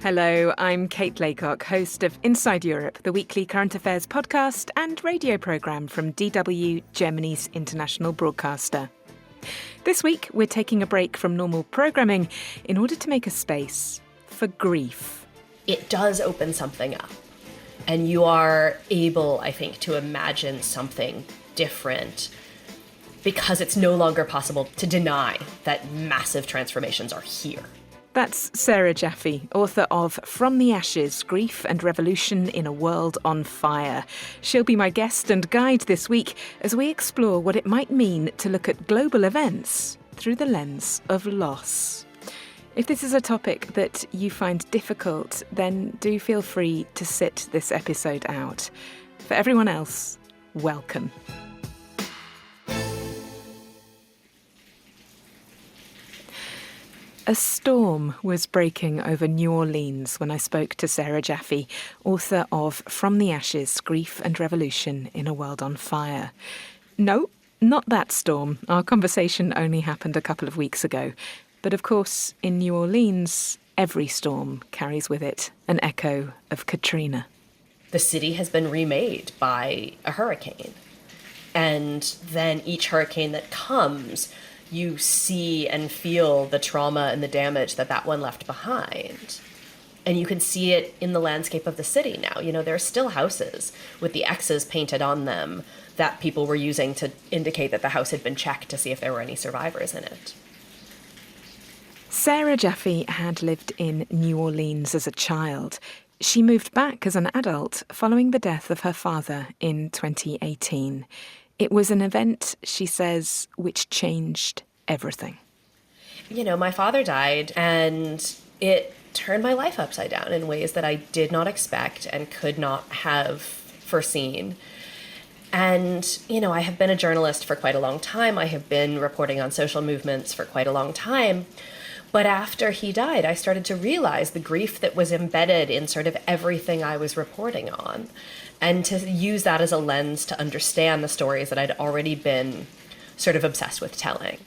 Hello, I'm Kate Laycock, host of Inside Europe, the weekly current affairs podcast and radio programme from DW, Germany's international broadcaster. This week, we're taking a break from normal programming in order to make a space for grief. It does open something up, and you are able, I think, to imagine something different because it's no longer possible to deny that massive transformations are here. That's Sarah Jaffe, author of From the Ashes, Grief and Revolution in a World on Fire. She'll be my guest and guide this week as we explore what it might mean to look at global events through the lens of loss. If this is a topic that you find difficult, then do feel free to sit this episode out. For everyone else, welcome. A storm was breaking over New Orleans when I spoke to Sarah Jaffe, author of From the Ashes, Grief and Revolution in a World on Fire. No, not that storm. Our conversation only happened a couple of weeks ago. But of course, in New Orleans, every storm carries with it an echo of Katrina. The city has been remade by a hurricane. And then each hurricane that comes, you see and feel the trauma and the damage that one left behind. And you can see it in the landscape of the city now. You know, there are still houses with the X's painted on them that people were using to indicate that the house had been checked to see if there were any survivors in it. Sarah Jaffe had lived in New Orleans as a child. She moved back as an adult following the death of her father in 2018. It was an event, she says, which changed everything. You know, my father died, and it turned my life upside down in ways that I did not expect and could not have foreseen. And, you know, I have been a journalist for quite a long time. I have been reporting on social movements for quite a long time. But after he died, I started to realize the grief that was embedded in sort of everything I was reporting on, and to use that as a lens to understand the stories that I'd already been sort of obsessed with telling.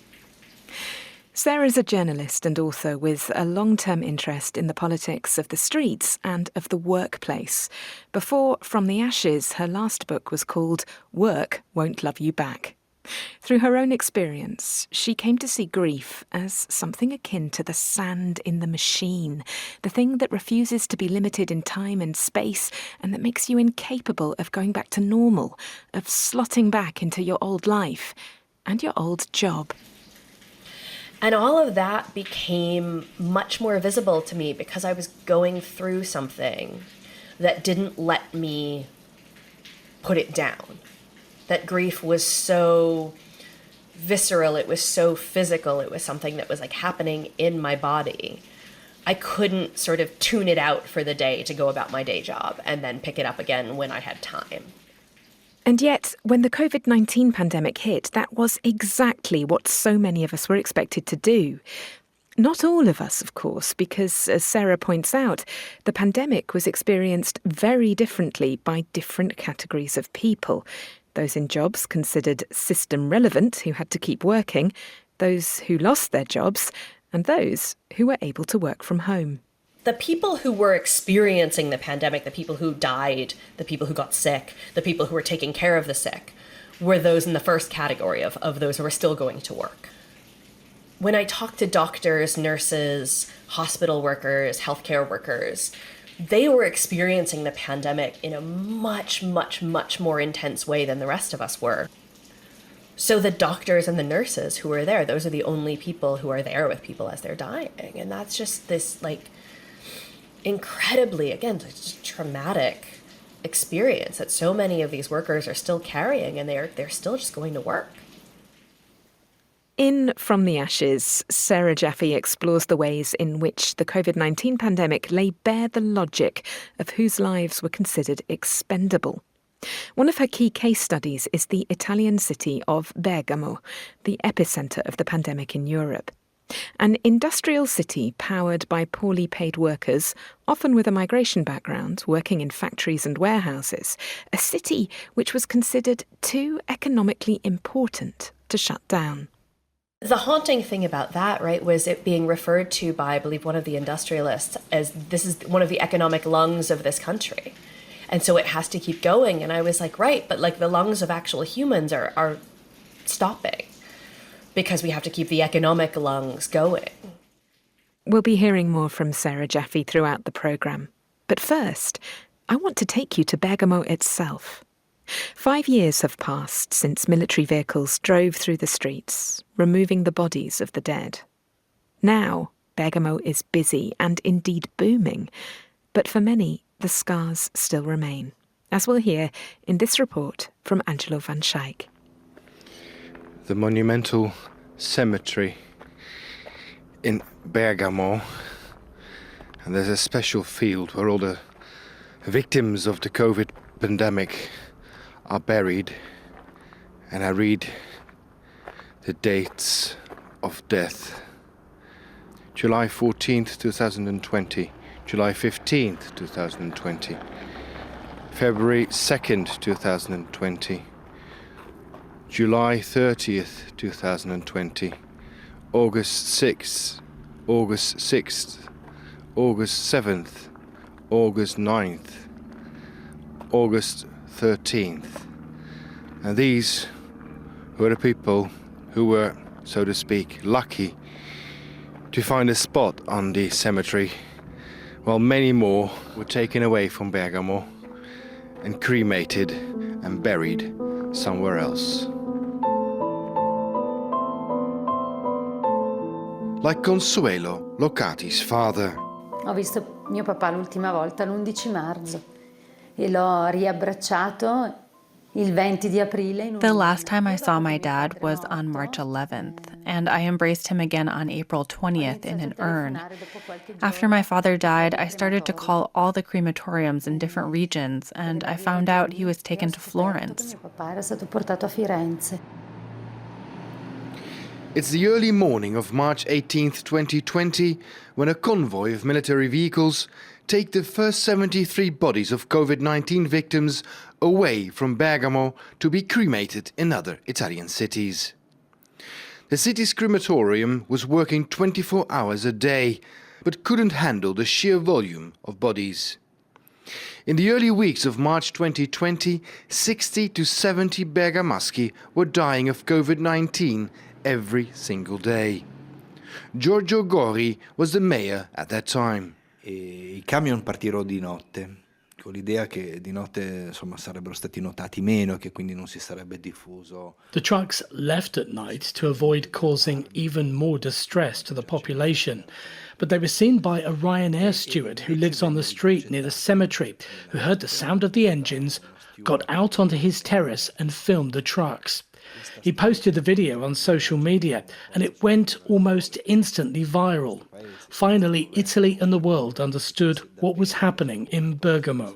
Sarah's a journalist and author with a long-term interest in the politics of the streets and of the workplace. Before From the Ashes, her last book was called Work Won't Love You Back. Through her own experience, she came to see grief as something akin to the sand in the machine, the thing that refuses to be limited in time and space and that makes you incapable of going back to normal, of slotting back into your old life and your old job. And all of that became much more visible to me because I was going through something that didn't let me put it down. That grief was so visceral, it was so physical, it was something that was like happening in my body. I couldn't sort of tune it out for the day to go about my day job and then pick it up again when I had time. And yet, when the COVID-19 pandemic hit, that was exactly what so many of us were expected to do. Not all of us, of course, because, as Sarah points out, the pandemic was experienced very differently by different categories of people. Those in jobs considered system relevant who had to keep working, those who lost their jobs, and those who were able to work from home. The people who were experiencing the pandemic, the people who died, the people who got sick, the people who were taking care of the sick, were those in the first category of those who were still going to work. When I talk to doctors, nurses, hospital workers, healthcare workers, they were experiencing the pandemic in a much, much, much more intense way than the rest of us were. So the doctors and the nurses who were there, those are the only people who are there with people as they're dying. And that's just this, like, incredibly, again, just traumatic experience that so many of these workers are still carrying, and they're still just going to work. In From the Ashes, Sarah Jaffe explores the ways in which the COVID-19 pandemic lay bare the logic of whose lives were considered expendable. One of her key case studies is the Italian city of Bergamo, the epicentre of the pandemic in Europe. An industrial city powered by poorly paid workers, often with a migration background, working in factories and warehouses. A city which was considered too economically important to shut down. The haunting thing about that, right, was it being referred to by, I believe, one of the industrialists as this is one of the economic lungs of this country. And so it has to keep going. And I was like, right, but like the lungs of actual humans are stopping because we have to keep the economic lungs going. We'll be hearing more from Sarah Jaffe throughout the programme. But first, I want to take you to Bergamo itself. 5 years have passed since military vehicles drove through the streets, removing the bodies of the dead. Now, Bergamo is busy and indeed booming. But for many, the scars still remain, as we'll hear in this report from Angelo van Schaik. The monumental cemetery in Bergamo, and there's a special field where all the victims of the COVID pandemic are buried, and I read the dates of death. July 14th, 2020, July 15th, 2020, February 2nd, 2020, July 30th, 2020, August 6th, August 6th, August 7th, August 9th, August 13th. And these were the people who were, so to speak, lucky to find a spot on the cemetery, while many more were taken away from Bergamo and cremated and buried somewhere else. Like Consuelo, Locati's father. Ho visto mio papà l'ultima volta l'11 marzo e l'ho riabbracciato il 20 di aprile. The last time I saw my dad was on March 11th, and I embraced him again on April 20th in an urn. After my father died, I started to call all the crematoriums in different regions, and I found out he was taken to Florence. Mio papà era stato portato a Firenze. It's the early morning of March 18th, 2020, when a convoy of military vehicles take the first 73 bodies of COVID-19 victims away from Bergamo to be cremated in other Italian cities. The city's crematorium was working 24 hours a day, but couldn't handle the sheer volume of bodies. In the early weeks of March 2020, 60 to 70 Bergamaschi were dying of COVID-19 every single day. Giorgio Gori was the mayor at that time. I camion partirono di notte, con l'idea che di notte insomma sarebbero stati notati meno e che quindi non si sarebbe diffuso. The trucks left at night to avoid causing even more distress to the population, but they were seen by a Ryanair steward who lives on the street near the cemetery, who heard the sound of the engines, got out onto his terrace and filmed the trucks. He posted the video on social media and it went almost instantly viral. Finally, Italy and the world understood what was happening in Bergamo.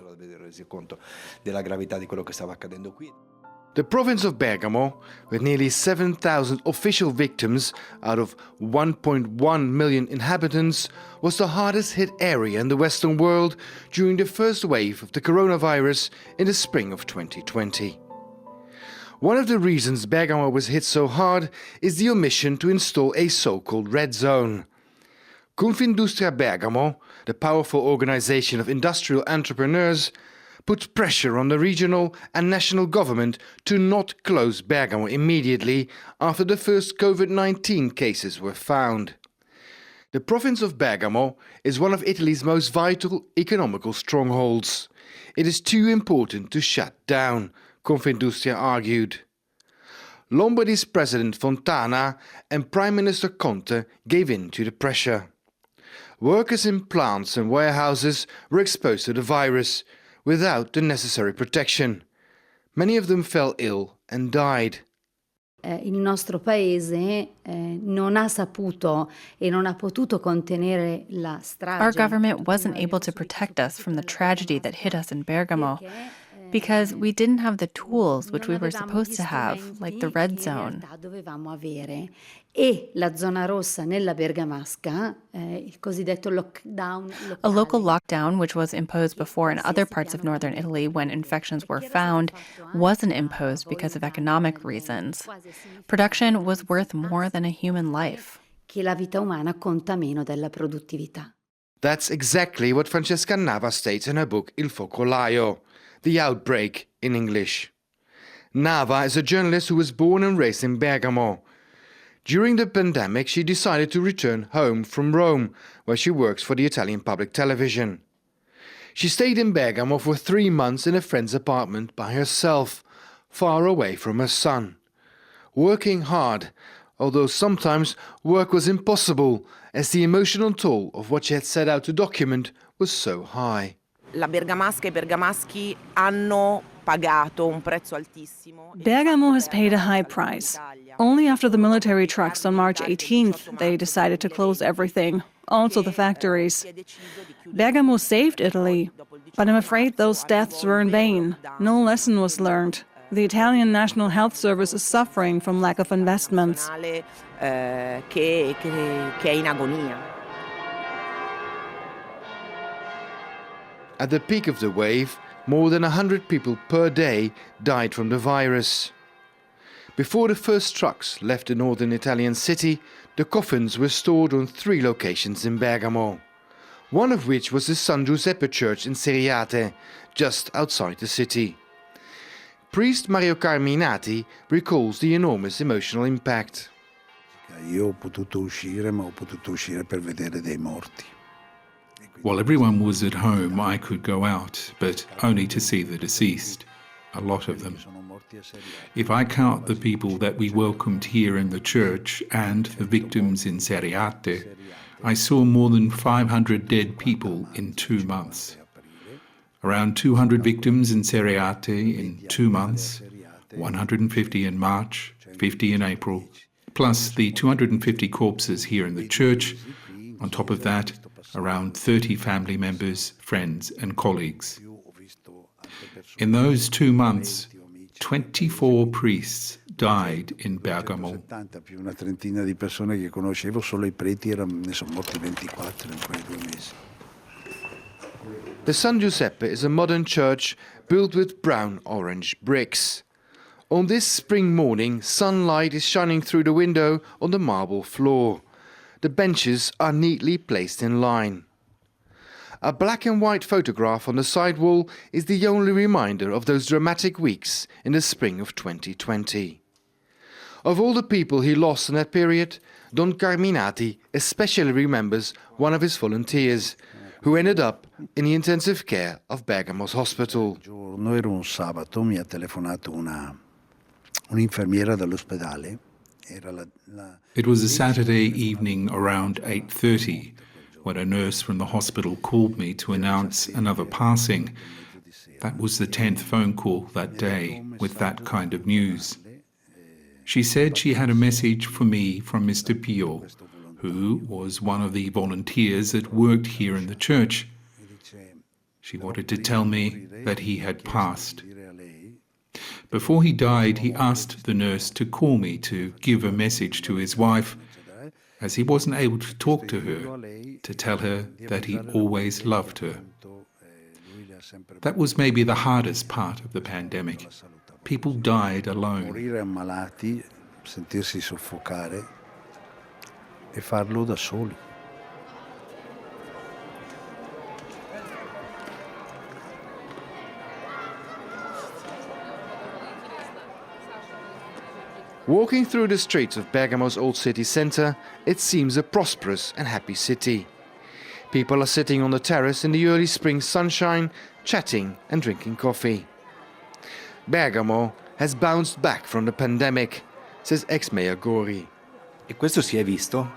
The province of Bergamo, with nearly 7,000 official victims out of 1.1 million inhabitants, was the hardest hit area in the Western world during the first wave of the coronavirus in the spring of 2020. One of the reasons Bergamo was hit so hard is the omission to install a so-called red zone. Confindustria Bergamo, the powerful organization of industrial entrepreneurs, put pressure on the regional and national government to not close Bergamo immediately after the first COVID-19 cases were found. The province of Bergamo is one of Italy's most vital economical strongholds. It is too important to shut down, Confindustria argued. Lombardy's President Fontana and Prime Minister Conte gave in to the pressure. Workers in plants and warehouses were exposed to the virus without the necessary protection. Many of them fell ill and died. Il nostro paese non ha saputo e non ha potuto contenere la strage. Our government wasn't able to protect us from the tragedy that hit us in Bergamo because we didn't have the tools which we were supposed to have, like the red zone. E la zona rossa nella Bergamasca, il cosiddetto lockdown. A local lockdown, which was imposed before in other parts of northern Italy when infections were found, wasn't imposed because of economic reasons. Production was worth more than a human life. Che la vita umana conta meno della produttività. That's exactly what Francesca Nava states in her book Il Focolaio, The Outbreak in English. Nava is a journalist who was born and raised in Bergamo. During the pandemic, she decided to return home from Rome, where she works for the Italian public television. She stayed in Bergamo for 3 months in a friend's apartment by herself, far away from her son. Working hard, although sometimes work was impossible, as the emotional toll of what she had set out to document was so high. La bergamasca e i bergamaschi hanno pagato un prezzo altissimo. Bergamo has paid a high price. Only after the military trucks on March 18th, they decided to close everything, also the factories. Bergamo saved Italy, but I'm afraid those deaths were in vain. No lesson was learned. The Italian National Health Service is suffering from lack of investments. Che è in agonia. At the peak of the wave, more than 100 people per day died from the virus. Before the first trucks left the northern Italian city, the coffins were stored on 3 locations in Bergamo, one of which was the San Giuseppe Church in Seriate, just outside the city. Priest Mario Carminati recalls the enormous emotional impact. Io ho potuto uscire, ma ho potuto uscire per vedere dei morti. While everyone was at home, I could go out, but only to see the deceased, a lot of them. If I count the people that we welcomed here in the church and the victims in Seriate, I saw more than 500 dead people in 2 months. Around 200 victims in Seriate in 2 months, 150 in March, 50 in April, plus the 250 corpses here in the church. On top of that, around 30 family members, friends and colleagues. In those 2 months, 24 priests died in Bergamo. Più una trentina di persone che conoscevo, solo i preti ne sono morti 24 in quei 2 mesi. The San Giuseppe is a modern church built with brown-orange bricks. On this spring morning, sunlight is shining through the window on the marble floor. The benches are neatly placed in line. A black and white photograph on the side wall is the only reminder of those dramatic weeks in the spring of 2020. Of all the people he lost in that period, Don Carminati especially remembers one of his volunteers, who ended up in the intensive care of Bergamo's hospital. Era un sabato, mi ha telefonato un'infermiera dall'ospedale. It was a Saturday evening around 8:30 when a nurse from the hospital called me to announce another passing. That was the 10th phone call that day with that kind of news. She said she had a message for me from Mr. Pio, who was one of the volunteers that worked here in the church. She wanted to tell me that he had passed. Before he died, he asked the nurse to call me to give a message to his wife, as he wasn't able to talk to her, to tell her that he always loved her. That was maybe the hardest part of the pandemic. People died alone. Morire ammalati, sentirsi soffocare e farlo da soli. Walking through the streets of Bergamo's old city centre, it seems a prosperous and happy city. People are sitting on the terrace in the early spring sunshine, chatting and drinking coffee. Bergamo has bounced back from the pandemic, says ex-mayor Gori. E questo si è visto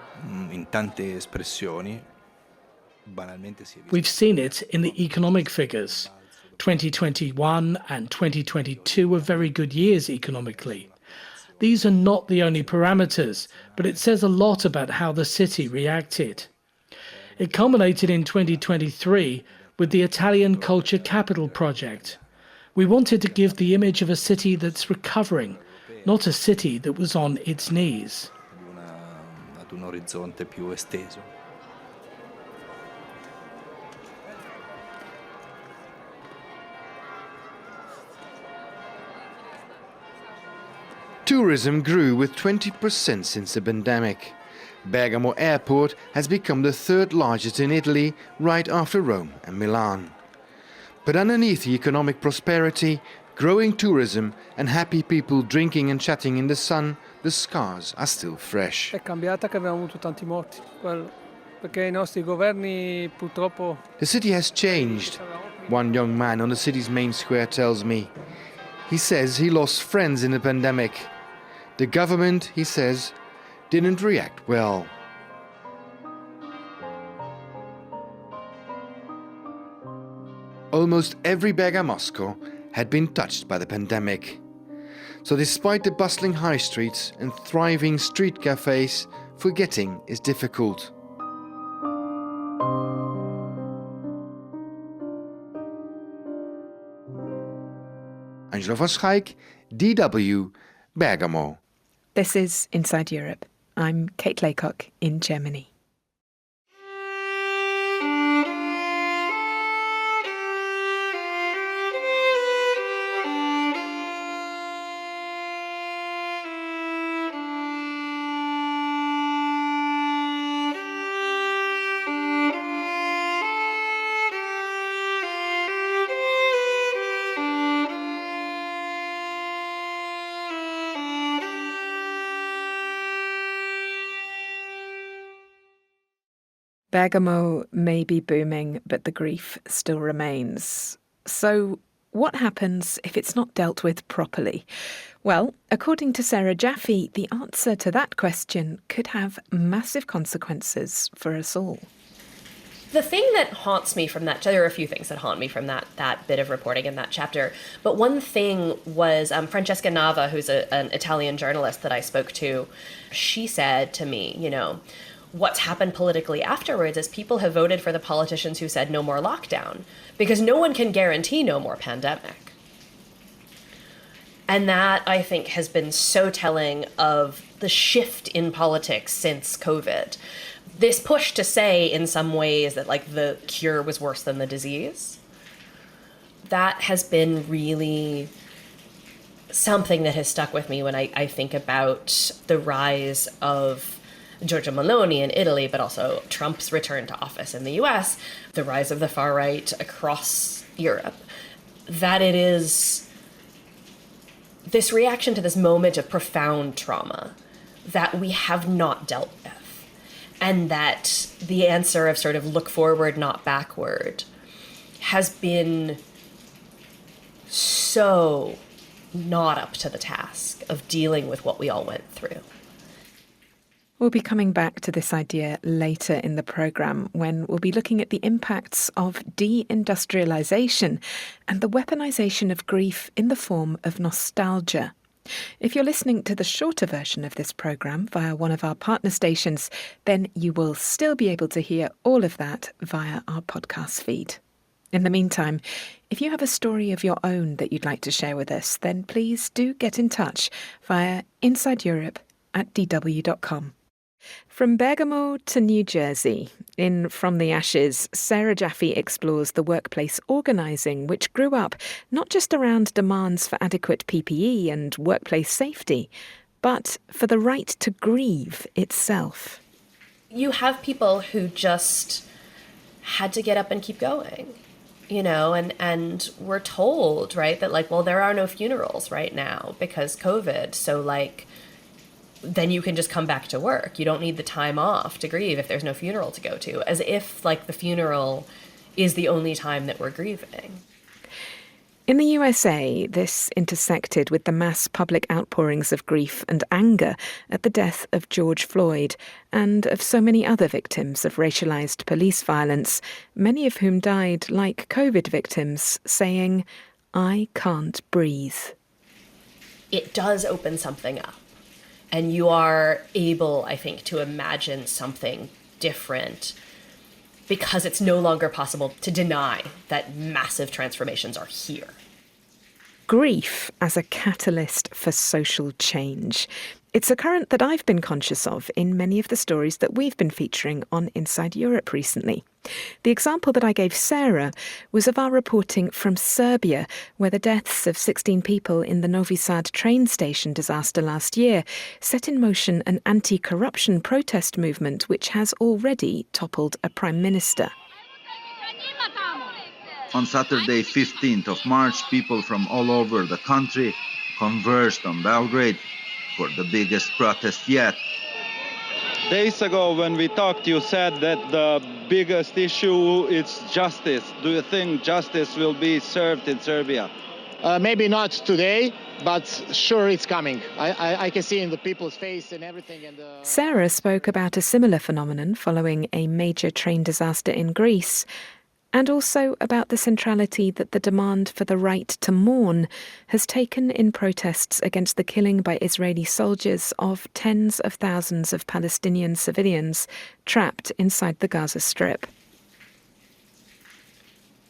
in tante espressioni. We've seen it in the economic figures. 2021 and 2022 were very good years economically. These are not the only parameters, but it says a lot about how the city reacted. It culminated in 2023 with the Italian Culture Capital project. We wanted to give the image of a city that's recovering, not a city that was on its knees. Ad un orizzonte più esteso. Tourism grew with 20% since the pandemic. Bergamo Airport has become the third largest in Italy, right after Rome and Milan. But underneath the economic prosperity, growing tourism and happy people drinking and chatting in the sun, the scars are still fresh. È cambiata che abbiamo avuto tanti morti, perché I nostri governi purtroppo... The city has changed, one young man on the city's main square tells me. He says he lost friends in the pandemic. The government, he says, didn't react well. Almost every Bergamasco had been touched by the pandemic. So despite the bustling high streets and thriving street cafes, forgetting is difficult. Angelo van Schaik, DW, Bergamo. This is Inside Europe. I'm Kate Laycock in Germany. Bergamo may be booming, but the grief still remains. So what happens if it's not dealt with properly? Well, according to Sarah Jaffe, the answer to that question could have massive consequences for us all. The thing that haunts me from that, there are a few things that haunt me from that bit of reporting in that chapter, but one thing was Francesca Nava, who's an Italian journalist that I spoke to, she said to me, what's happened politically afterwards is people have voted for the politicians who said no more lockdown, because no one can guarantee no more pandemic. And that, I think, has been so telling of the shift in politics since COVID. This push to say, in some ways, that the cure was worse than the disease, that has been really something that has stuck with me when I think about the rise of Giorgia Meloni in Italy, but also Trump's return to office in the US, the rise of the far right across Europe, that it is this reaction to this moment of profound trauma that we have not dealt with, and that the answer of sort of look forward, not backward, has been so not up to the task of dealing with what we all went through. We'll be coming back to this idea later in the programme when we'll be looking at the impacts of deindustrialization and the weaponization of grief in the form of nostalgia. If you're listening to the shorter version of this programme via one of our partner stations, then you will still be able to hear all of that via our podcast feed. In the meantime, if you have a story of your own that you'd like to share with us, then please do get in touch via insideeurope@dw.com. From Bergamo to New Jersey, in From the Ashes, Sarah Jaffe explores the workplace organising which grew up not just around demands for adequate PPE and workplace safety, but for the right to grieve itself. You have people who just had to get up and keep going, and we're told, right, that there are no funerals right now because COVID, so then you can just come back to work. You don't need the time off to grieve if there's no funeral to go to, as if the funeral is the only time that we're grieving. In the USA, this intersected with the mass public outpourings of grief and anger at the death of George Floyd and of so many other victims of racialized police violence, many of whom died like COVID victims, saying, "I can't breathe." It does open something up. And you are able, I think, to imagine something different because it's no longer possible to deny that massive transformations are here. Grief as a catalyst for social change. It's a current that I've been conscious of in many of the stories that we've been featuring on Inside Europe recently. The example that I gave Sarah was of our reporting from Serbia, where the deaths of 16 people in the Novi Sad train station disaster last year set in motion an anti-corruption protest movement which has already toppled a prime minister. On Saturday, 15th of March, people from all over the country converged on Belgrade for the biggest protest yet. Days ago, when we talked, you said that the biggest issue is justice. Do you think justice will be served in Serbia? Maybe not today, but sure it's coming. I can see in the people's face and everything. Sarah spoke about a similar phenomenon following a major train disaster in Greece, and also about the centrality that the demand for the right to mourn has taken in protests against the killing by Israeli soldiers of tens of thousands of Palestinian civilians trapped inside the Gaza Strip.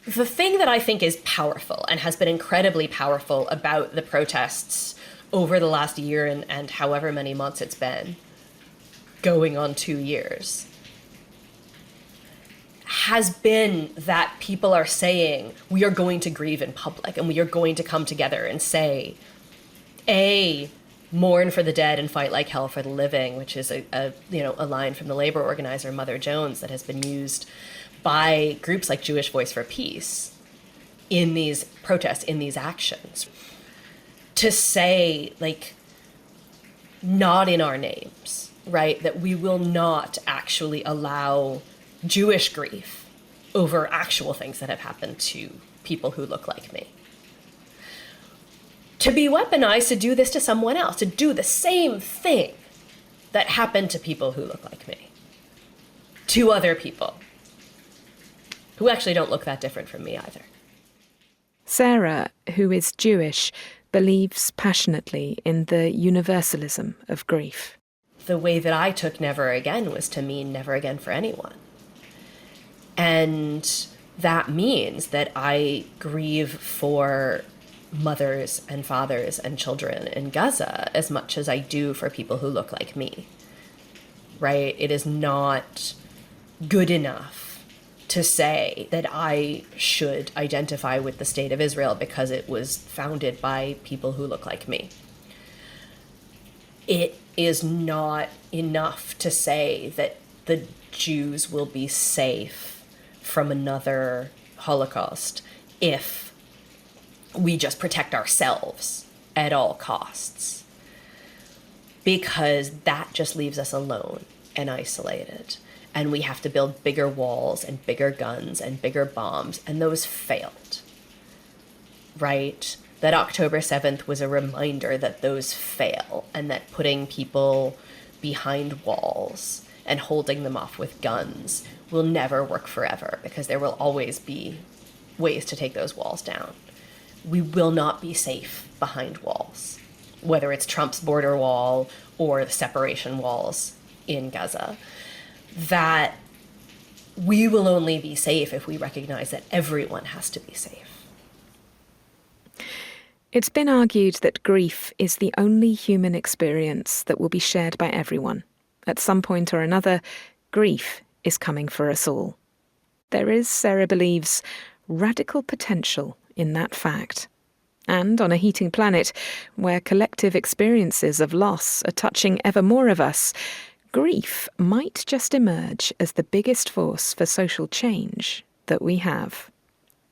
The thing that I think is powerful and has been incredibly powerful about the protests over the last year and however many months it's been, going on 2 years, has been that people are saying we are going to grieve in public and we are going to come together and say, A, mourn for the dead and fight like hell for the living, which is a line from the labor organizer Mother Jones that has been used by groups like Jewish Voice for Peace in these protests, in these actions, to say, like, not in our names, right? That we will not actually allow Jewish grief over actual things that have happened to people who look like me. To be weaponized to do this to someone else, to do the same thing that happened to people who look like me, to other people who actually don't look that different from me either. Sarah, who is Jewish, believes passionately in the universalism of grief. The way that I took never again was to mean never again for anyone. And that means that I grieve for mothers and fathers and children in Gaza as much as I do for people who look like me, right? It is not good enough to say that I should identify with the state of Israel because it was founded by people who look like me. It is not enough to say that the Jews will be safe from another Holocaust if we just protect ourselves at all costs, because that just leaves us alone and isolated, and we have to build bigger walls and bigger guns and bigger bombs, and those failed, right? That October 7th was a reminder that those fail, and that putting people behind walls and holding them off with guns will never work forever, because there will always be ways to take those walls down. We will not be safe behind walls, whether it's Trump's border wall or the separation walls in Gaza. That we will only be safe if we recognize that everyone has to be safe. It's been argued that grief is the only human experience that will be shared by everyone. At some point or another, grief is coming for us all. There is, Sarah believes, radical potential in that fact. And on a heating planet, where collective experiences of loss are touching ever more of us, grief might just emerge as the biggest force for social change that we have.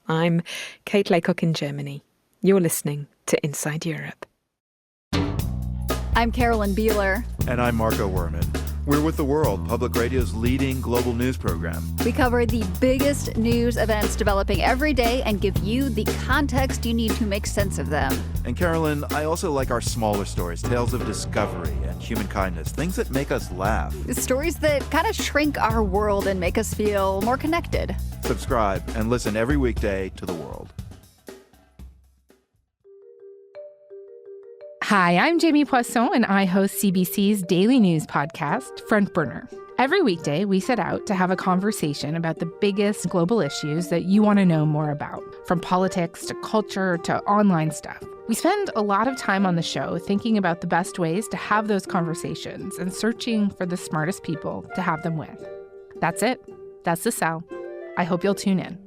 I'm Kate Laycock in Germany. You're listening to Inside Europe. I'm Carolyn Beeler. And I'm Marco Werman. We're With the World, Public Radio's leading global news program. We cover the biggest news events developing every day and give you the context you need to make sense of them. And Carolyn, I also like our smaller stories, tales of discovery and human kindness, things that make us laugh. Stories that kind of shrink our world and make us feel more connected. Subscribe and listen every weekday to The World. Hi, I'm Jamie Poisson, and I host CBC's daily news podcast, Front Burner. Every weekday, we set out to have a conversation about the biggest global issues that you want to know more about, from politics to culture to online stuff. We spend a lot of time on the show thinking about the best ways to have those conversations and searching for the smartest people to have them with. That's it. That's The Cell. I hope you'll tune in.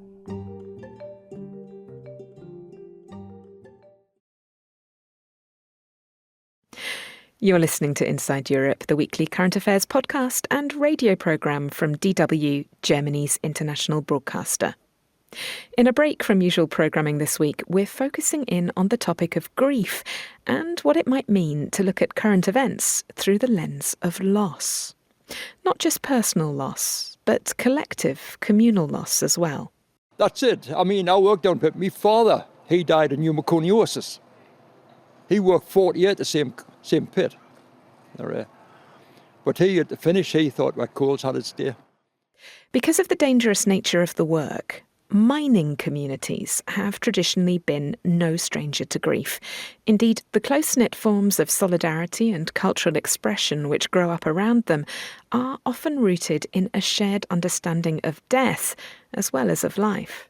You're listening to Inside Europe, the weekly current affairs podcast and radio programme from DW, Germany's international broadcaster. In a break from usual programming this week, we're focusing in on the topic of grief and what it might mean to look at current events through the lens of loss. Not just personal loss, but collective, communal loss as well. That's it. I mean, I worked on it. My father, he died of pneumoconiosis. He worked 40 years at the same pit. But he, at the finish, he thought that coals had its day. Because of the dangerous nature of the work, mining communities have traditionally been no stranger to grief. Indeed, the close-knit forms of solidarity and cultural expression which grow up around them are often rooted in a shared understanding of death as well as of life.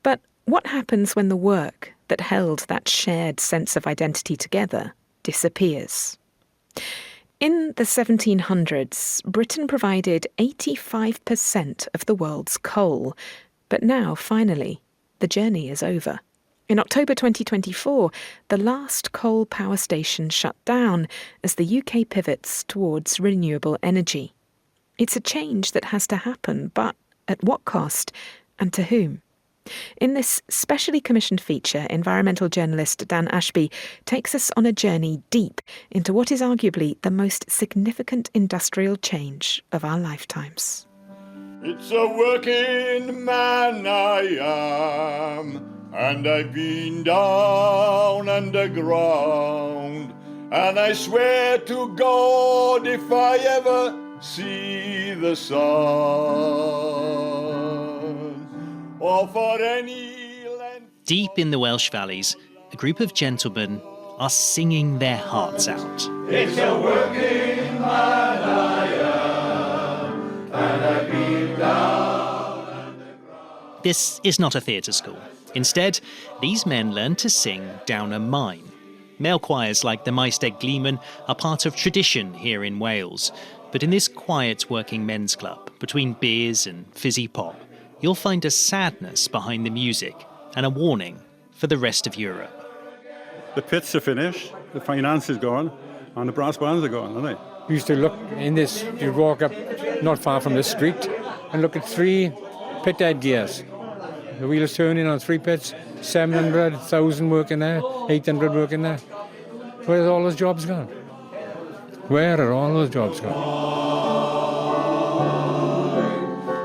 But what happens when the work that held that shared sense of identity together disappears? In the 1700s, Britain provided 85% of the world's coal. But now, finally, the journey is over. In October 2024, the last coal power station shut down as the UK pivots towards renewable energy. It's a change that has to happen, but at what cost and to whom? In this specially commissioned feature, environmental journalist Dan Ashby takes us on a journey deep into what is arguably the most significant industrial change of our lifetimes. It's a working man I am, and I've been down underground, and I swear to God if I ever see the sun, or for any length... Deep in the Welsh valleys, a group of gentlemen are singing their hearts out. It's a working man I am, and I've been down underground. This is not a theatre school. Instead, these men learn to sing down a mine. Male choirs like the Maesteg Gleeman are part of tradition here in Wales. But in this quiet working men's club, between beers and fizzy pop, you'll find a sadness behind the music and a warning for the rest of Europe. The pits are finished, the finance is gone, and the brass bands are gone, aren't they? We used to look in this, you'd walk up not far from the street and look at 3 pit head gears. The wheels turning on 3 pits, 700, 1,000 working there, 800 working there. Where's all those jobs gone? Where are all those jobs gone?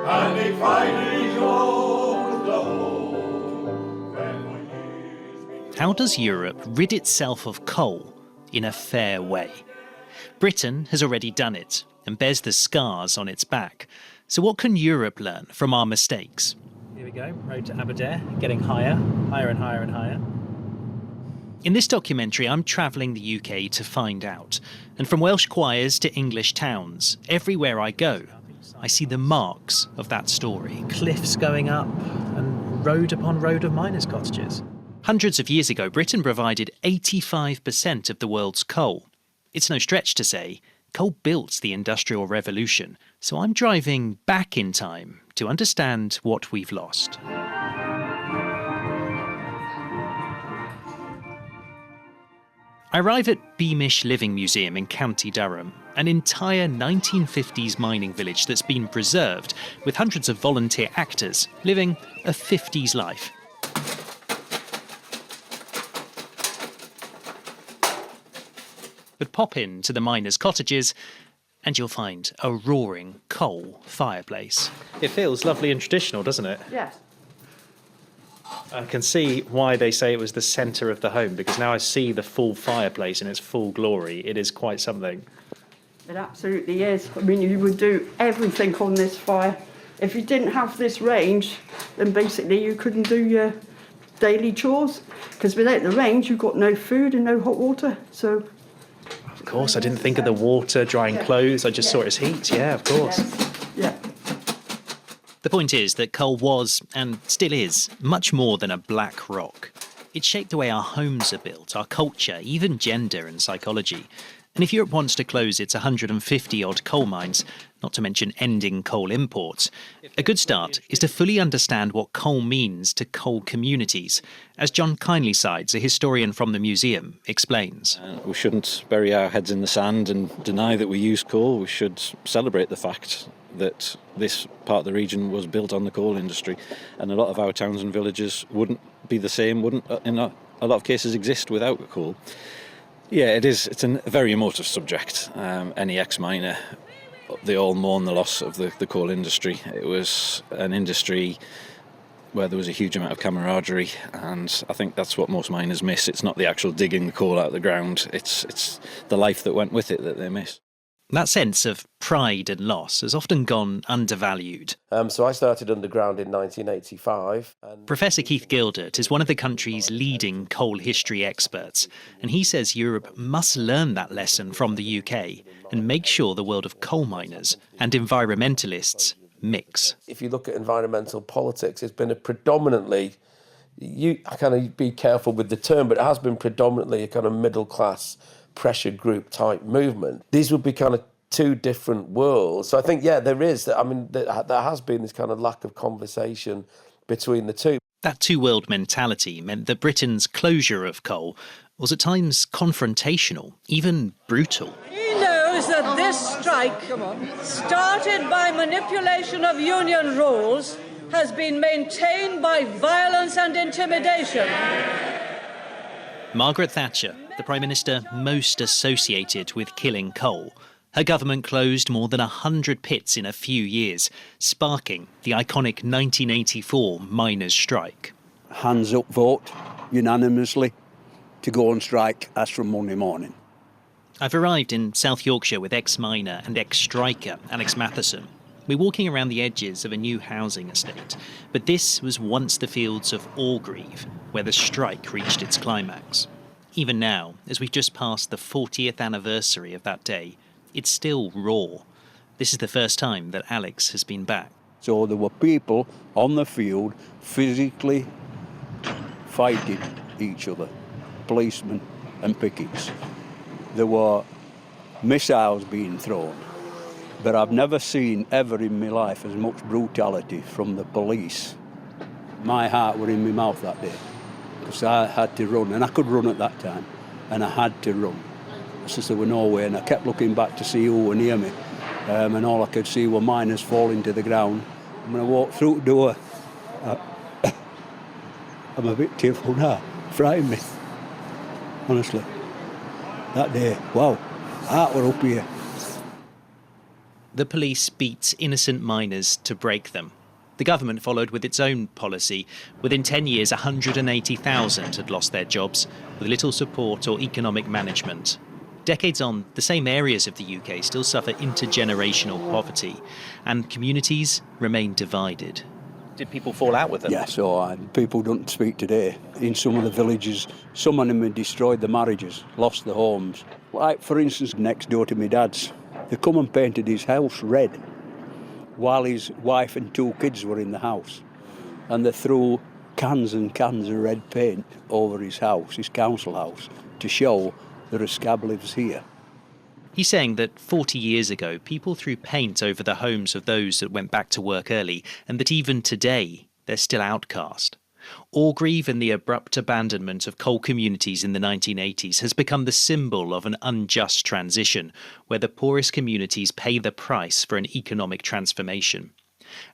And they finally closed the hole. How does Europe rid itself of coal in a fair way? Britain has already done it and bears the scars on its back. So what can Europe learn from our mistakes? Here we go, road to Aberdare, getting higher, higher and higher and higher. In this documentary, I'm travelling the UK to find out. And from Welsh choirs to English towns, everywhere I go, I see the marks of that story. Cliffs going up and road upon road of miners' cottages. Hundreds of years ago, Britain provided 85% of the world's coal. It's no stretch to say coal built the Industrial Revolution. So I'm driving back in time to understand what we've lost. I arrive at Beamish Living Museum in County Durham, an entire 1950s mining village that's been preserved, with hundreds of volunteer actors living a 50s life. But pop in to the miners' cottages and you'll find a roaring coal fireplace. It feels lovely and traditional, doesn't it? Yes. I can see why they say it was the centre of the home, because now I see the full fireplace in its full glory. It is quite something. It absolutely is. I mean, you would do everything on this fire. If you didn't have this range, then basically you couldn't do your daily chores, because without the range, you've got no food and no hot water. So, of course, I didn't think of the water, drying clothes. I just saw it as heat. Yeah, of course. Yeah. The point is that coal was, and still is, much more than a black rock. It shaped the way our homes are built, our culture, even gender and psychology. And if Europe wants to close its 150-odd coal mines, not to mention ending coal imports, a good start is to fully understand what coal means to coal communities, as John Kindlysides, a historian from the museum, explains. We shouldn't bury our heads in the sand and deny that we use coal. We should celebrate the fact that this part of the region was built on the coal industry, and a lot of our towns and villages wouldn't be the same, wouldn't in a lot of cases exist without coal. Yeah, it is. It's a very emotive subject. Any ex-miner, they all mourn the loss of the coal industry. It was an industry where there was a huge amount of camaraderie, and I think that's what most miners miss. It's not the actual digging the coal out of the ground, it's the life that went with it that they miss. That sense of pride and loss has often gone undervalued. So I started underground in 1985. Professor Keith Gildert is one of the country's leading coal history experts, and he says Europe must learn that lesson from the UK and make sure the world of coal miners and environmentalists mix. If you look at environmental politics, it's been a predominantly, I kind of be careful with the term, but it has been predominantly a kind of middle-class pressure group type movement. These would be kind of two different worlds. So I think, yeah, there is. I mean, there has been this kind of lack of conversation between the two. That two-world mentality meant that Britain's closure of coal was at times confrontational, even brutal. He knows that this strike, started by manipulation of union rules, has been maintained by violence and intimidation. Margaret Thatcher, the Prime Minister most associated with killing coal. Her government closed more than 100 pits in a few years, sparking the iconic 1984 miners' strike. Hands up vote, unanimously, to go on strike as from Monday morning. I've arrived in South Yorkshire with ex-miner and ex-striker Alex Matheson. We're walking around the edges of a new housing estate, but this was once the fields of Orgreave, where the strike reached its climax. Even now, as we've just passed the 40th anniversary of that day, it's still raw. This is the first time that Alex has been back. So there were people on the field physically fighting each other, policemen and pickets. There were missiles being thrown, but I've never seen ever in my life as much brutality from the police. My heart were in my mouth that day, because I had to run, and I could run at that time, and I had to run. Since there were no way, and I kept looking back to see who were near me, and all I could see were miners falling to the ground. And when I walked through the door, I'm a bit tearful now, frightened me, honestly. That day, wow, heart were up here. The police beat innocent miners to break them. The government followed with its own policy. Within 10 years, 180,000 had lost their jobs, with little support or economic management. Decades on, the same areas of the UK still suffer intergenerational poverty, and communities remain divided. Did people fall out with them? Yeah, so people don't speak today. In some of the villages, some of them had destroyed the marriages, lost the homes. Like, for instance, next door to my dad's, they come and painted his house red while his wife and two kids were in the house. And they threw cans and cans of red paint over his house, his council house, to show there are scab lives here. He's saying that 40 years ago, people threw paint over the homes of those that went back to work early, and that even today, they're still outcast. Orgreave and the abrupt abandonment of coal communities in the 1980s has become the symbol of an unjust transition, where the poorest communities pay the price for an economic transformation.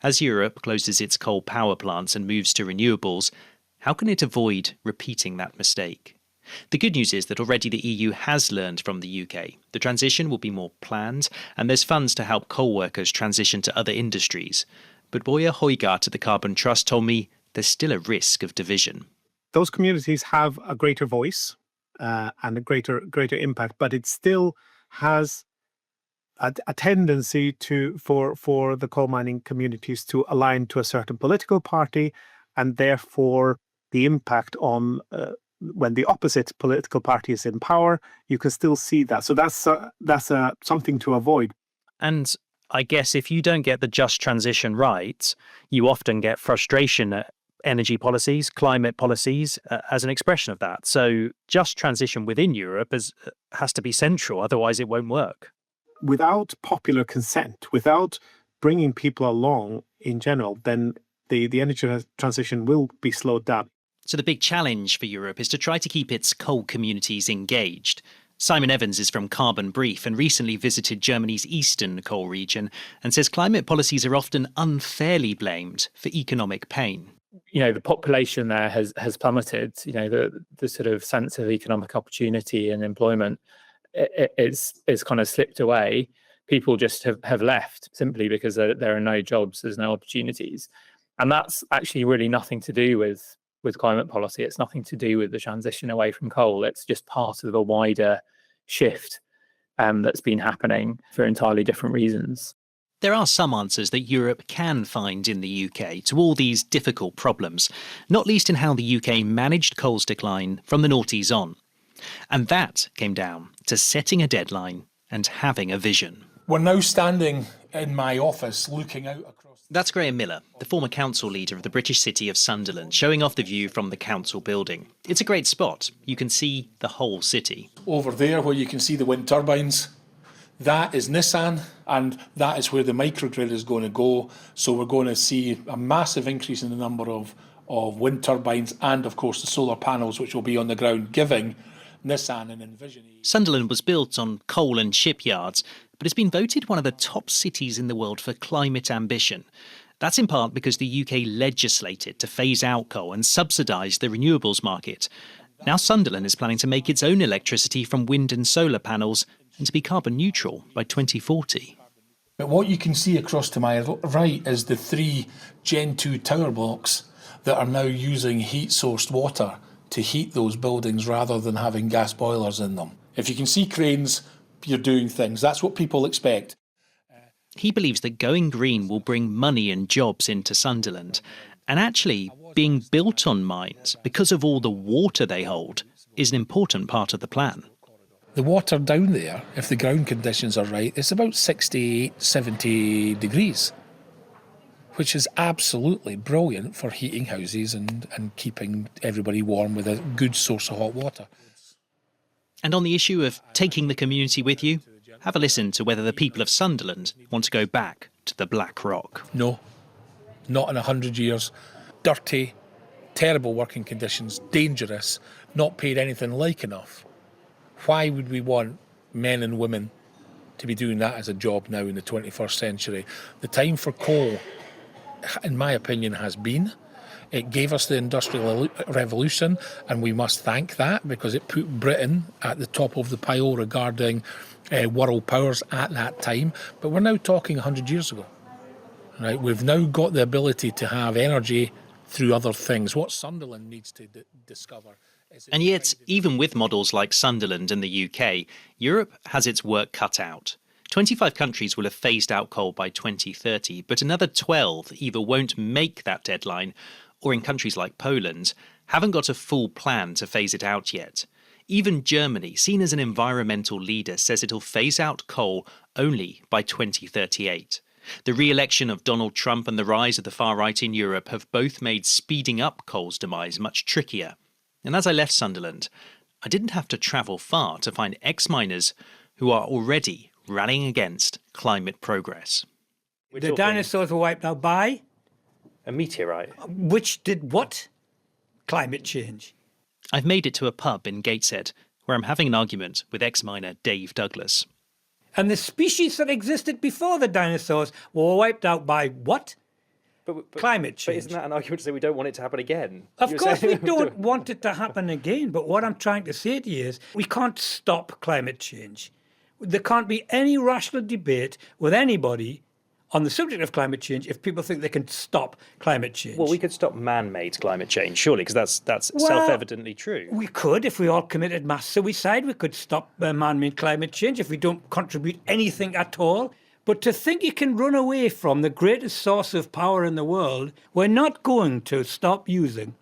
As Europe closes its coal power plants and moves to renewables, how can it avoid repeating that mistake? The good news is that already the EU has learned from the UK. The transition will be more planned, and there's funds to help coal workers transition to other industries. But Boya Hoygaard at the Carbon Trust told me there's still a risk of division. Those communities have a greater voice and a greater impact, but it still has a tendency for the coal mining communities to align to a certain political party, and therefore the impact on when the opposite political party is in power, you can still see that. So that's something to avoid. And I guess if you don't get the just transition right, you often get frustration energy policies, climate policies, as an expression of that. So just transition within Europe has to be central, otherwise it won't work. Without popular consent, without bringing people along in general, then the energy transition will be slowed down. So the big challenge for Europe is to try to keep its coal communities engaged. Simon Evans is from Carbon Brief and recently visited Germany's eastern coal region and says climate policies are often unfairly blamed for economic pain. The population there has plummeted. The sort of sense of economic opportunity and employment it's kind of slipped away. People just have left simply because there are no jobs, there's no opportunities. And that's actually really nothing to do with climate policy. It's nothing to do with the transition away from coal. It's just part of a wider shift that's been happening for entirely different reasons. There are some answers that Europe can find in the UK to all these difficult problems, not least in how the UK managed coal's decline from the noughties on. And that came down to setting a deadline and having a vision. We're now standing in my office looking out across... That's Graham Miller, the former council leader of the British city of Sunderland, showing off the view from the council building. It's a great spot. You can see the whole city. Over there where you can see the wind turbines, that is Nissan, and that is where the microgrid is going to go. So we're going to see a massive increase in the number of wind turbines and, of course, the solar panels which will be on the ground, giving Nissan and Envision. Sunderland was built on coal and shipyards, but it's been voted one of the top cities in the world for climate ambition. That's in part because the UK legislated to phase out coal and subsidise the renewables market. Now Sunderland is planning to make its own electricity from wind and solar panels and to be carbon neutral by 2040. But what you can see across to my right is the 3 Gen 2 tower blocks that are now using heat-sourced water to heat those buildings rather than having gas boilers in them. If you can see cranes, you're doing things. That's what people expect. He believes that going green will bring money and jobs into Sunderland. And actually, being built on mines, because of all the water they hold, is an important part of the plan. The water down there, if the ground conditions are right, it's about 68, 70 degrees, which is absolutely brilliant for heating houses and keeping everybody warm with a good source of hot water. And on the issue of taking the community with you, have a listen to whether the people of Sunderland want to go back to the Black Rock. No, not in 100 years. Dirty, terrible working conditions, dangerous, not paid anything like enough. Why would we want men and women to be doing that as a job now in the 21st century? The time for coal, in my opinion, has been. It gave us the Industrial Revolution, and we must thank that because it put Britain at the top of the pile regarding world powers at that time. But we're now talking 100 years ago. Right? We've now got the ability to have energy through other things. What Sunderland needs to discover... And yet, even with models like Sunderland and the UK, Europe has its work cut out. 25 countries will have phased out coal by 2030, but another 12 either won't make that deadline or, in countries like Poland, haven't got a full plan to phase it out yet. Even Germany, seen as an environmental leader, says it'll phase out coal only by 2038. The re-election of Donald Trump and the rise of the far right in Europe have both made speeding up coal's demise much trickier. And as I left Sunderland, I didn't have to travel far to find ex-miners who are already rallying against climate progress. The dinosaurs were wiped out by? A meteorite. Which did what? Climate change. I've made it to a pub in Gateshead, where I'm having an argument with ex-miner Dave Douglas. And the species that existed before the dinosaurs were wiped out by what? But climate change. But isn't that an argument to say we don't want it to happen again? Of course we don't want it to happen again, but what I'm trying to say to you is we can't stop climate change. There can't be any rational debate with anybody on the subject of climate change if people think they can stop climate change. Well, we could stop man-made climate change, surely, because that's self-evidently true. We could if we all committed mass suicide. We could stop man-made climate change if we don't contribute anything at all. But to think you can run away from the greatest source of power in the world, we're not going to stop using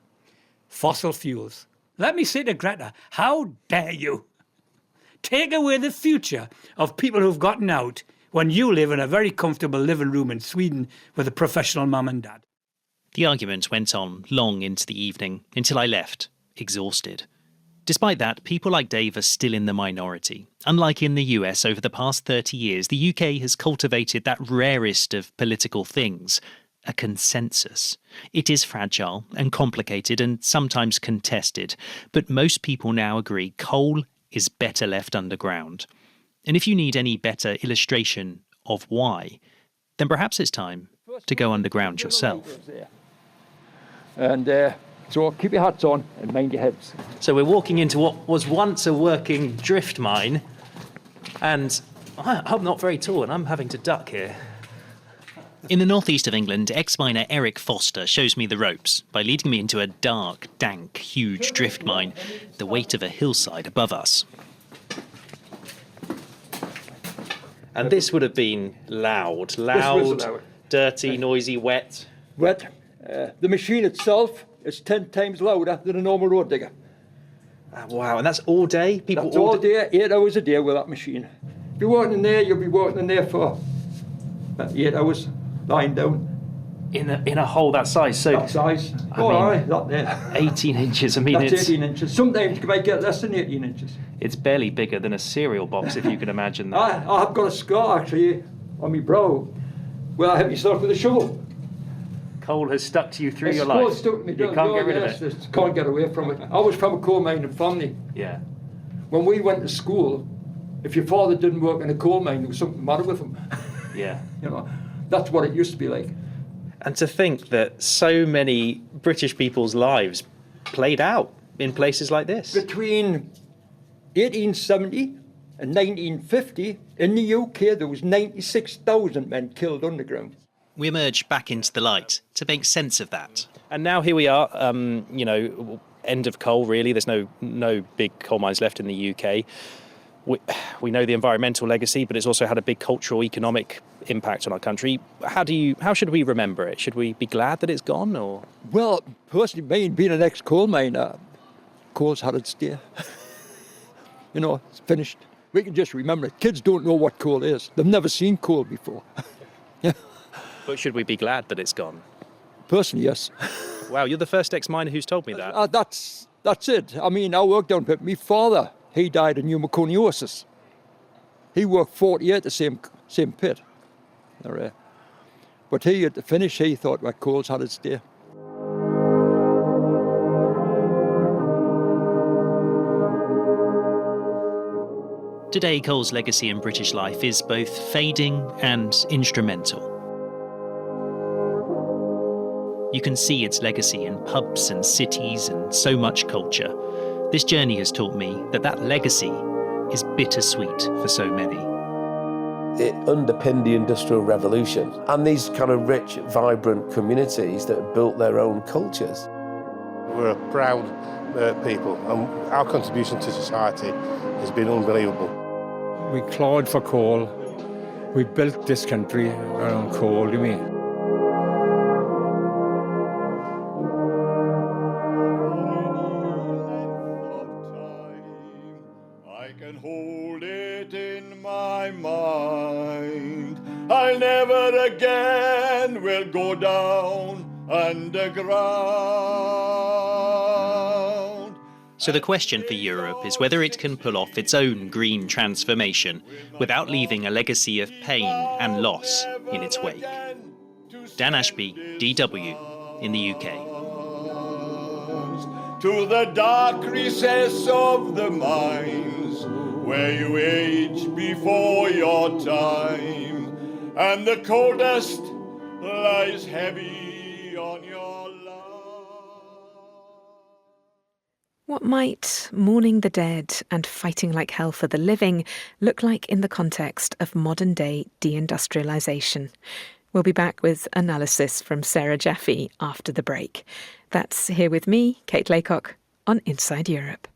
fossil fuels. Let me say to Greta, how dare you take away the future of people who've gotten out when you live in a very comfortable living room in Sweden with a professional mum and dad. The argument went on long into the evening, until I left, exhausted. Despite that, people like Dave are still in the minority. Unlike in the US over the past 30 years, the UK has cultivated that rarest of political things, a consensus. It is fragile and complicated and sometimes contested, but most people now agree coal is better left underground. And if you need any better illustration of why, then perhaps it's time to go underground yourself. And so keep your hats on and mind your heads. So we're walking into what was once a working drift mine, and I'm not very tall and I'm having to duck here. In the northeast of England, ex-miner Eric Foster shows me the ropes by leading me into a dark, dank, huge drift mine, the weight of a hillside above us. And this would have been loud, dirty, noisy, wet. Wet. The machine itself is 10 times louder than a normal road digger. Wow, and that's all day? That's all day, 8 hours a day with that machine. If you're working in there, you'll be working in there for 8 hours, lying down. In a hole that size? So that size. That there. 18 inches, I mean, that's it's 18 inches. Sometimes you might get less than 18 inches. It's barely bigger than a cereal box, if you can imagine that. I've got a scar, actually, on my brow, where I hit myself with a shovel. Coal has stuck to you through your life. Stuck me. You can't get rid of it. Can't get away from it. I was from a coal mining family. Yeah. When we went to school, if your father didn't work in a coal mine, there was something the matter with him. Yeah. You know, that's what it used to be like. And to think that so many British people's lives played out in places like this. Between 1870 and 1950, in the UK, there was 96,000 men killed underground. We emerge back into the light to make sense of that. And now here we are, end of coal, really. There's no big coal mines left in the UK. We know the environmental legacy, but it's also had a big cultural, economic impact on our country. How should we remember it? Should we be glad that it's gone, or? Well, personally, me being an ex-coal miner, coal's had its day. It's finished. We can just remember it. Kids don't know what coal is. They've never seen coal before. Yeah. But should we be glad that it's gone? Personally, yes. Wow, you're the first ex-miner who's told me that. That's it. I mean, I worked down pit. My father, he died of pneumoconiosis. He worked 40 years at the same pit. But he, at the finish, he thought, well, coal's had its day. Today, coal's legacy in British life is both fading and instrumental. You can see its legacy in pubs and cities and so much culture. This journey has taught me that legacy is bittersweet for so many. It underpinned the Industrial Revolution and these kind of rich, vibrant communities that have built their own cultures. We're a proud people, and our contribution to society has been unbelievable. We clawed for coal. We built this country around coal, you mean? I can hold it in my mind. I never again will go down underground. So the question for Europe is whether it can pull off its own green transformation without leaving a legacy of pain and loss in its wake. Dan Ashby, DW, in the UK. To the dark recess of the mines, where you age before your time, and the coal dust lies heavy on your What might mourning the dead and fighting like hell for the living look like in the context of modern-day deindustrialization? We'll be back with analysis from Sarah Jaffe after the break. That's Here With Me, Kate Laycock, on Inside Europe.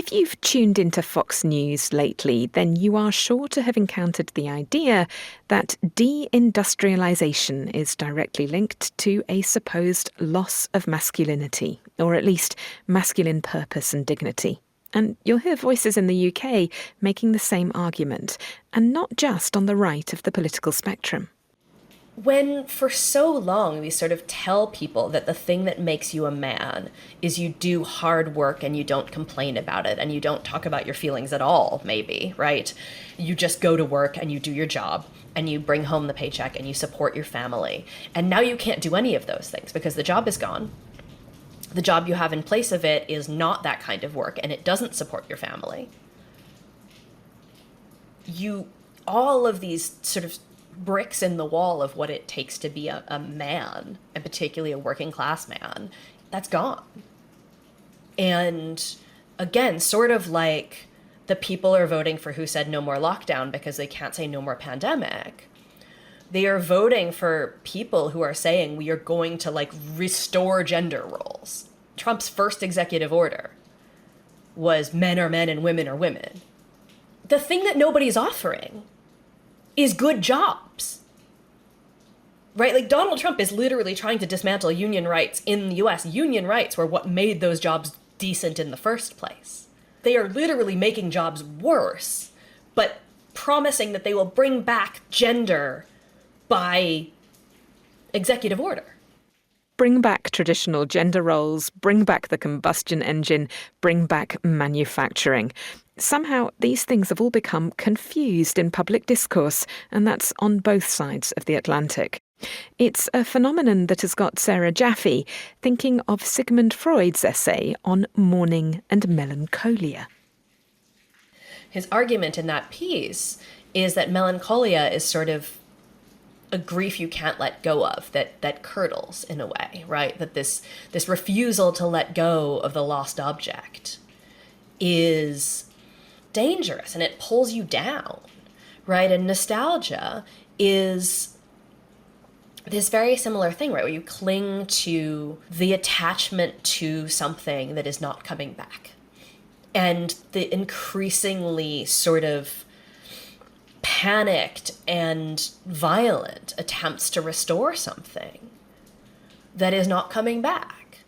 If you've tuned into Fox News lately, then you are sure to have encountered the idea that deindustrialization is directly linked to a supposed loss of masculinity, or at least masculine purpose and dignity. And you'll hear voices in the UK making the same argument, and not just on the right of the political spectrum. When for so long we sort of tell people that the thing that makes you a man is you do hard work and you don't complain about it and you don't talk about your feelings at all, maybe, right? You just go to work and you do your job and you bring home the paycheck and you support your family. And now you can't do any of those things because the job is gone. The job you have in place of it is not that kind of work and it doesn't support your family. All of these sort of bricks in the wall of what it takes to be a man, and particularly a working class man, that's gone. And again, sort of like the people are voting for who said no more lockdown because they can't say no more pandemic. They are voting for people who are saying we are going to restore gender roles. Trump's first executive order was men are men and women are women. The thing that nobody's offering is good jobs, right? Donald Trump is literally trying to dismantle union rights in the US. Union rights were what made those jobs decent in the first place. They are literally making jobs worse, but promising that they will bring back gender by executive order. Bring back traditional gender roles, bring back the combustion engine, bring back manufacturing. Somehow these things have all become confused in public discourse, and that's on both sides of the Atlantic. It's a phenomenon that has got Sarah Jaffe thinking of Sigmund Freud's essay on mourning and melancholia. His argument in that piece is that melancholia is sort of a grief you can't let go of, that curdles in a way, right? That this refusal to let go of the lost object is dangerous and it pulls you down, right? And nostalgia is this very similar thing, right? Where you cling to the attachment to something that is not coming back. And the increasingly sort of panicked and violent attempts to restore something that is not coming back.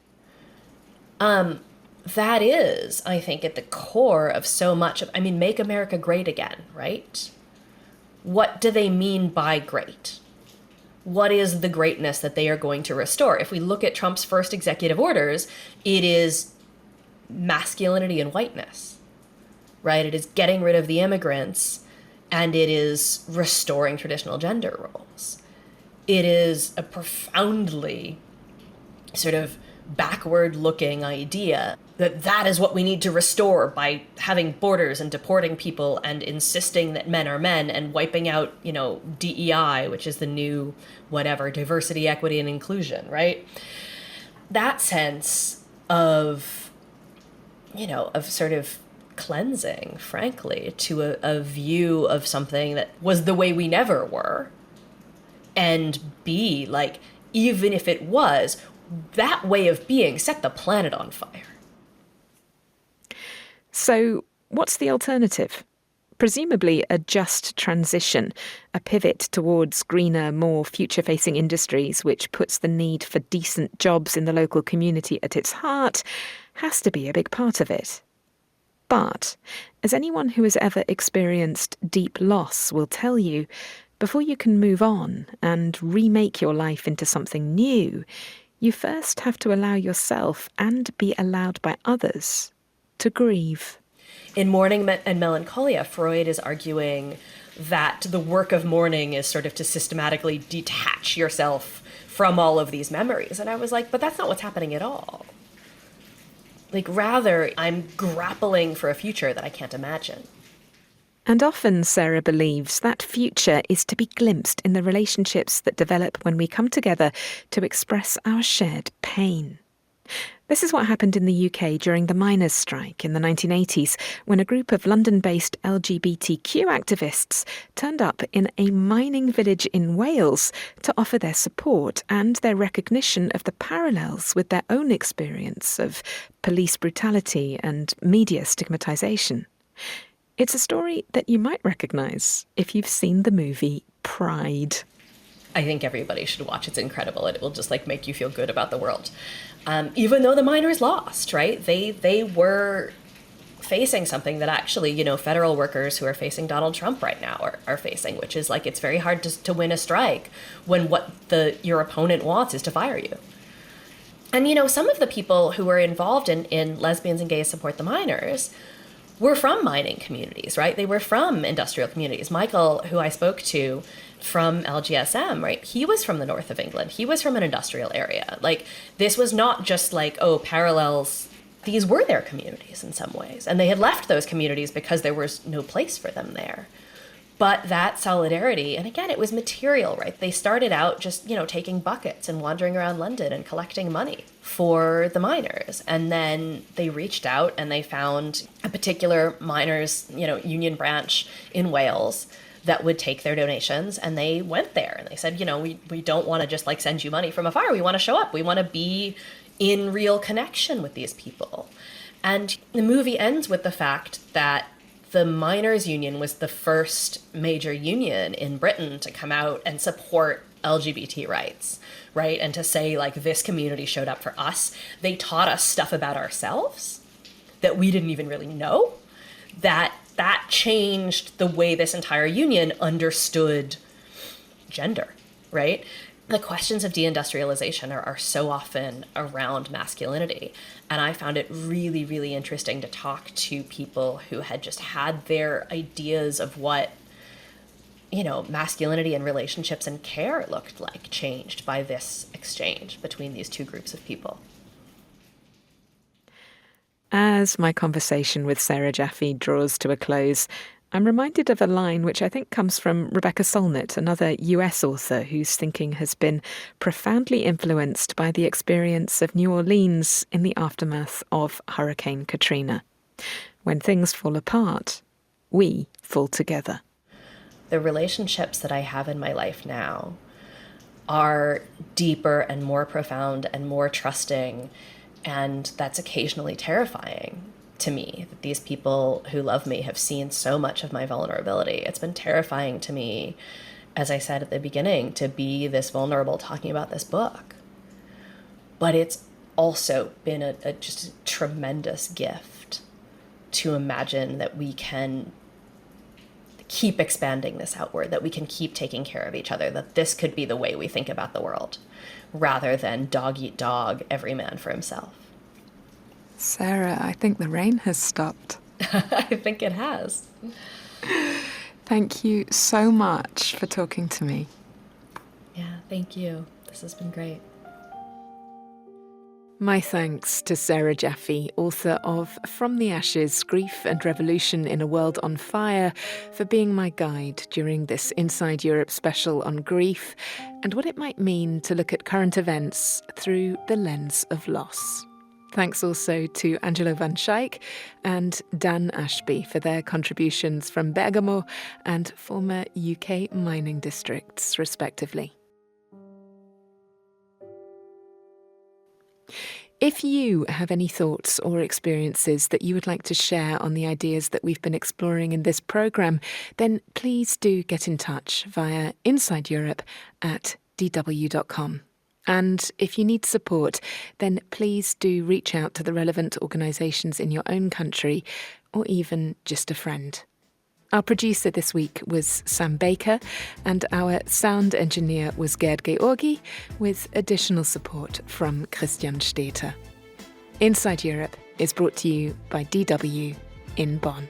That is, I think, at the core of so much of, Make America Great Again, right? What do they mean by great? What is the greatness that they are going to restore? If we look at Trump's first executive orders, it is masculinity and whiteness, right? It is getting rid of the immigrants and it is restoring traditional gender roles. It is a profoundly sort of backward-looking idea that is what we need to restore by having borders and deporting people and insisting that men are men and wiping out, DEI, which is the new whatever, diversity, equity, and inclusion, right? That sense of, of sort of cleansing, frankly, to a view of something that was the way we never were, and B, even if it was, that way of being set the planet on fire. So what's the alternative? Presumably a just transition, a pivot towards greener, more future-facing industries, which puts the need for decent jobs in the local community at its heart, has to be a big part of it. But, as anyone who has ever experienced deep loss will tell you, before you can move on and remake your life into something new, you first have to allow yourself and be allowed by others to grieve. In Mourning and Melancholia, Freud is arguing that the work of mourning is sort of to systematically detach yourself from all of these memories. And I was like, but that's not what's happening at all. Rather, I'm grappling for a future that I can't imagine. And often, Sarah believes, that future is to be glimpsed in the relationships that develop when we come together to express our shared pain. This is what happened in the UK during the miners' strike in the 1980s, when a group of London-based LGBTQ activists turned up in a mining village in Wales to offer their support and their recognition of the parallels with their own experience of police brutality and media stigmatisation. It's a story that you might recognise if you've seen the movie Pride. I think everybody should watch. It's incredible. It will just make you feel good about the world. Even though the miners lost, right? They were facing something that actually, federal workers who are facing Donald Trump right now are facing, which is it's very hard to win a strike when what your opponent wants is to fire you. And, some of the people who were involved in Lesbians and Gays Support the Miners were from mining communities, right? They were from industrial communities. Michael, who I spoke to from LGSM, right? He was from the north of England. He was from an industrial area. This was not just parallels. These were their communities in some ways. And they had left those communities because there was no place for them there. But that solidarity, and again, it was material, right? They started out just, taking buckets and wandering around London and collecting money for the miners. And then they reached out and they found a particular miners, union branch in Wales that would take their donations, and they went there and they said, we don't want to just send you money from afar. We want to show up. We want to be in real connection with these people. And the movie ends with the fact that the miners' union was the first major union in Britain to come out and support LGBT rights, right? And to say this community showed up for us. They taught us stuff about ourselves that we didn't even really know, that changed the way this entire union understood gender, right? The questions of deindustrialization are so often around masculinity. And I found it really, really interesting to talk to people who had just had their ideas of what, masculinity and relationships and care looked like changed by this exchange between these two groups of people. As my conversation with Sarah Jaffe draws to a close, I'm reminded of a line which I think comes from Rebecca Solnit, another US author whose thinking has been profoundly influenced by the experience of New Orleans in the aftermath of Hurricane Katrina. When things fall apart, we fall together. The relationships that I have in my life now are deeper and more profound and more trusting, and that's occasionally terrifying to me, that these people who love me have seen so much of my vulnerability. It's been terrifying to me, as I said at the beginning, to be this vulnerable talking about this book. But it's also been just a tremendous gift to imagine that we can keep expanding this outward, that we can keep taking care of each other, that this could be the way we think about the world, rather than dog eat dog, every man for himself. Sarah, I think the rain has stopped. I think it has. Thank you so much for talking to me. Yeah, thank you. This has been great. My thanks to Sarah Jaffe, author of From the Ashes, Grief and Revolution in a World on Fire, for being my guide during this Inside Europe special on grief and what it might mean to look at current events through the lens of loss. Thanks also to Angelo van Schaik and Dan Ashby for their contributions from Bergamo and former UK mining districts, respectively. If you have any thoughts or experiences that you would like to share on the ideas that we've been exploring in this programme, then please do get in touch via insideeurope@dw.com. And if you need support, then please do reach out to the relevant organisations in your own country, or even just a friend. Our producer this week was Sam Baker, and our sound engineer was Gerd Georgi, with additional support from Christian Steter. Inside Europe is brought to you by DW in Bonn.